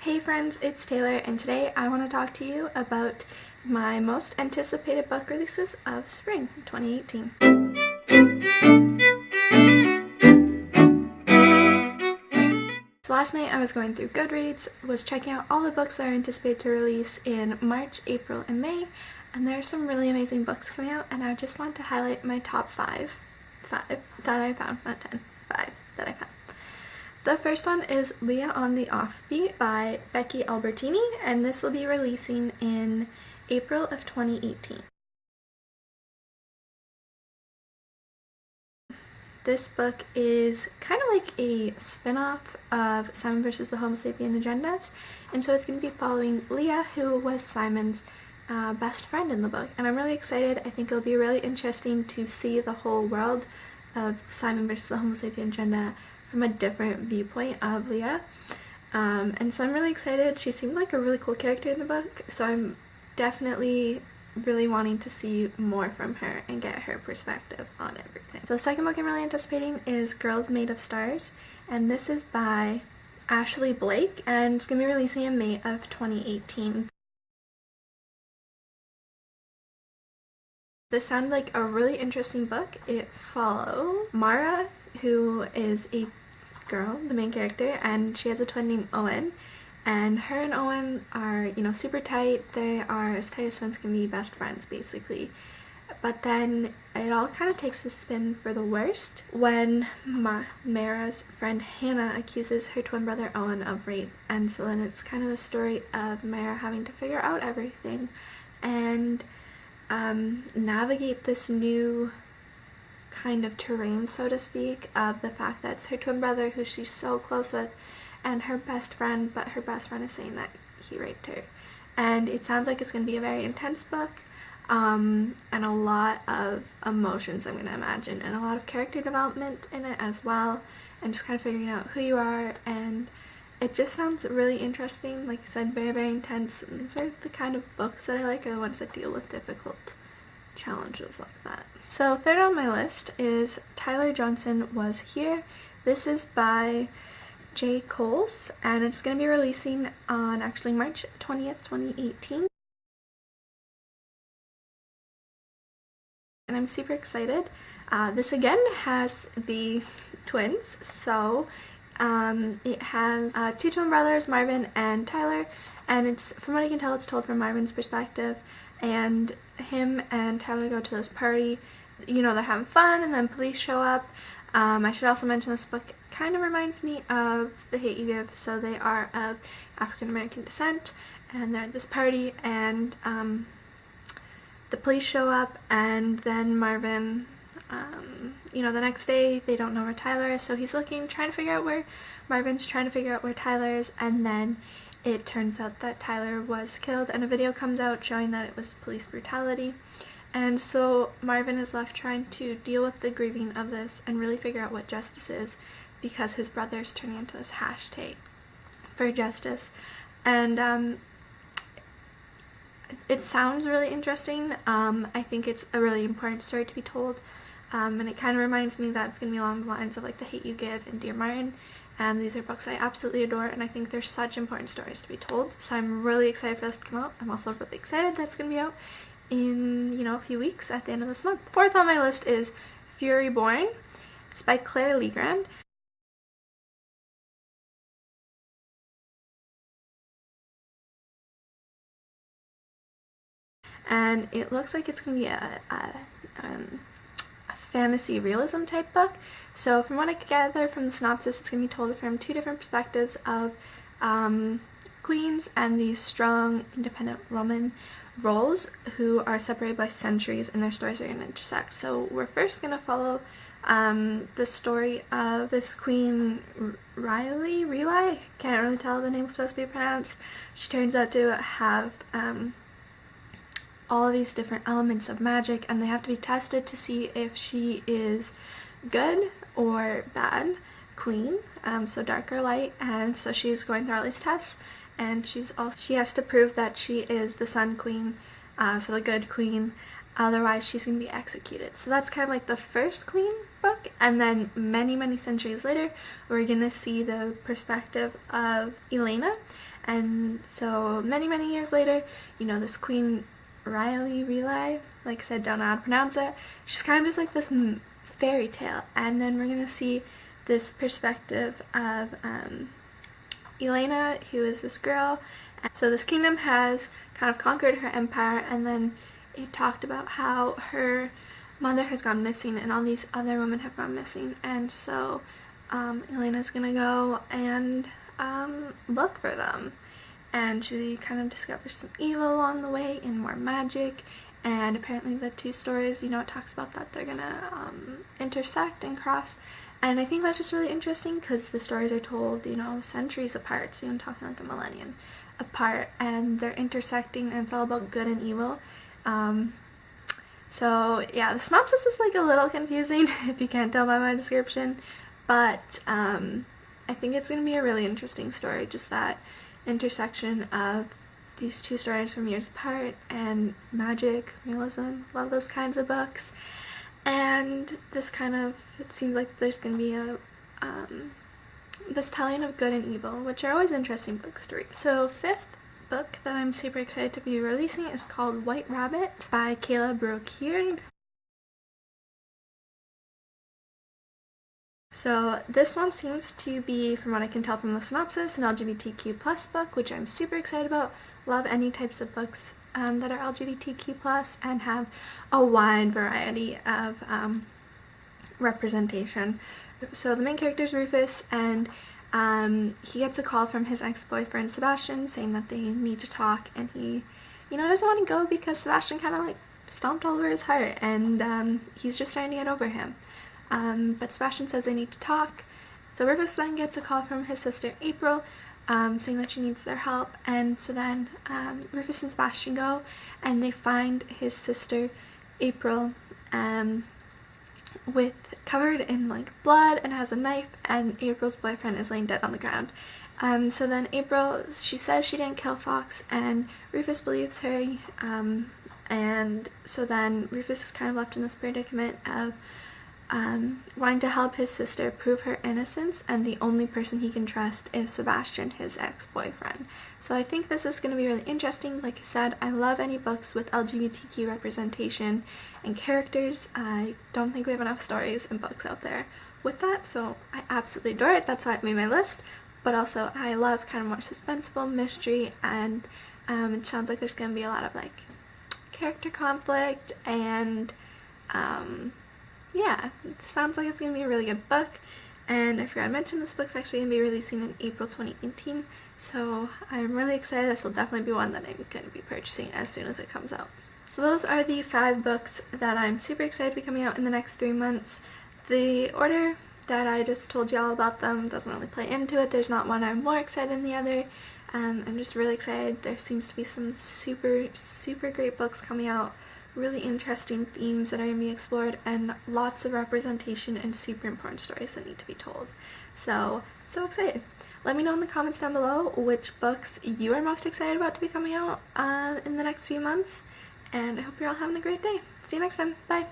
Hey friends, it's Taylor, and today I want to talk to you about my most anticipated book releases of spring 2018. So last night I was going through Goodreads, was checking out all the books that are anticipated to release in March, April, and May, and there are some really amazing books coming out, and I just want to highlight my top five that I found, not 10, 5 that I found. The first one is Leah on the Offbeat by Becky Albertini, and this will be releasing in April of 2018. This book is kind of like a spin-off of Simon vs. the Homo Sapien Agendas, and so it's going to be following Leah, who was Simon's best friend in the book, and I'm really excited. I think it'll be really interesting to see the whole world of Simon vs. the Homo Sapien Agenda from a different viewpoint of Leah, and so I'm really excited. She seemed like a really cool character in the book, so I'm definitely really wanting to see more from her and get her perspective on everything. So the second book I'm really anticipating is Girls Made of Stars, and this is by Ashley Blake, and it's going to be releasing in May of 2018. This sounded like a really interesting book. It follows Mara, who is a girl, the main character, and she has a twin named Owen, and her and Owen are, super tight. They are as tight as twins can be, best friends basically. But then it all kind of takes a spin for the worst when Mara's friend Hannah accuses her twin brother Owen of rape, and so then it's kind of the story of Mara having to figure out everything and navigate this new kind of terrain, so to speak, of the fact that it's her twin brother who she's so close with and her best friend, but her best friend is saying that he raped her. And it sounds like it's going to be a very intense book, and a lot of emotions, I'm going to imagine, and a lot of character development in it as well, and just kind of figuring out who you are, and it just sounds really interesting. Like I said, very, very intense. And these are the kind of books that I like, are the ones that deal with difficult challenges like that. So third on my list is Tyler Johnson Was Here. This is by J. Coles, and it's going to be releasing on actually March 20th, 2018. And I'm super excited. This again has the twins, so it has two twin brothers, Marvin and Tyler, and it's, from what I can tell, it's told from Marvin's perspective, and him and Tyler go to this party. They're having fun, and then police show up. I should also mention this book kind of reminds me of The Hate U Give. So they are of African American descent, and they're at this party, and the police show up, and then Marvin, the next day they don't know where Tyler is, so he's trying to figure out where Tyler is, and then it turns out that Tyler was killed, and a video comes out showing that it was police brutality. And so Marvin is left trying to deal with the grieving of this and really figure out what justice is, because his brother's turning into this hashtag for justice. And it sounds really interesting. I think it's a really important story to be told. And it kind of reminds me that it's going to be along the lines of like The Hate U Give and Dear Martin. These are books I absolutely adore, and I think they're such important stories to be told. So I'm really excited for this to come out. I'm also really excited that's going to be out in, a few weeks at the end of this month. Fourth on my list is Fury Born. It's by Claire Legrand. And it looks like it's going to be a fantasy realism type book. So from what I could gather from the synopsis, it's going to be told from two different perspectives of queens and these strong, independent women roles who are separated by centuries, and their stories are going to intersect. So we're first going to follow the story of this queen, Riley, can't really tell the name's supposed to be pronounced. She turns out to have all of these different elements of magic, and they have to be tested to see if she is good or bad queen, so dark or light. And so she's going through all these tests, and she has to prove that she is the Sun Queen, so the good queen, otherwise she's going to be executed. So that's kind of like the first queen book, and then many centuries later we're going to see the perspective of Elena, And so many years later, you know, this Queen Riley, like I said, don't know how to pronounce it, she's kind of just like this fairy tale. And then we're gonna see this perspective of Elena, who is this girl. So this kingdom has kind of conquered her empire, and then it talked about how her mother has gone missing and all these other women have gone missing. And so Elena's gonna go and look for them. And she kind of discovers some evil along the way and more magic. And apparently the two stories, you know, it talks about that they're gonna intersect and cross. And I think that's just really interesting because the stories are told, you know, centuries apart, so I'm talking like a millennium apart, and they're intersecting, and it's all about good and evil. So yeah, the synopsis is like a little confusing if you can't tell by my description, but I think it's going to be a really interesting story, just that intersection of these two stories from years apart, and magic, realism, love those kinds of books. And this kind of, it seems like there's going to be a this telling of good and evil, which are always interesting books to read. So fifth book that I'm super excited to be releasing is called White Rabbit by Kayla Brokierg. So this one seems to be, from what I can tell from the synopsis, an LGBTQ plus book, which I'm super excited about. Love any types of books that are LGBTQ plus and have a wide variety of representation. So the main character is Rufus, and he gets a call from his ex-boyfriend Sebastian saying that they need to talk, and he, you know, doesn't want to go because Sebastian kind of like stomped all over his heart, and he's just starting to get over him. But Sebastian says they need to talk. So Rufus then gets a call from his sister April, saying that she needs their help, and so then Rufus and Sebastian go, and they find his sister April covered in like blood and has a knife, and April's boyfriend is laying dead on the ground. So then April, she says she didn't kill Fox, and Rufus believes her, and so then Rufus is kind of left in this predicament of wanting to help his sister prove her innocence, and the only person he can trust is Sebastian, his ex-boyfriend. So I think this is going to be really interesting. Like I said, I love any books with LGBTQ representation and characters. I don't think we have enough stories and books out there with that, so I absolutely adore it. That's why I made my list. But also, I love kind of more suspenseful mystery, and it sounds like there's going to be a lot of like character conflict, and yeah, it sounds like it's going to be a really good book. And I forgot to mention, this book's actually going to be releasing in April 2018, so I'm really excited. This will definitely be one that I'm going to be purchasing as soon as it comes out. So those are the 5 books that I'm super excited to be coming out in the next 3 months. The order that I just told you all about them doesn't really play into it. There's not one I'm more excited than the other. I'm just really excited. There seems to be some super great books coming out, really interesting themes that are going to be explored, and lots of representation and super important stories that need to be told. So excited. Let me know in the comments down below which books you are most excited about to be coming out in the next few months, and I hope you're all having a great day. See you next time. Bye!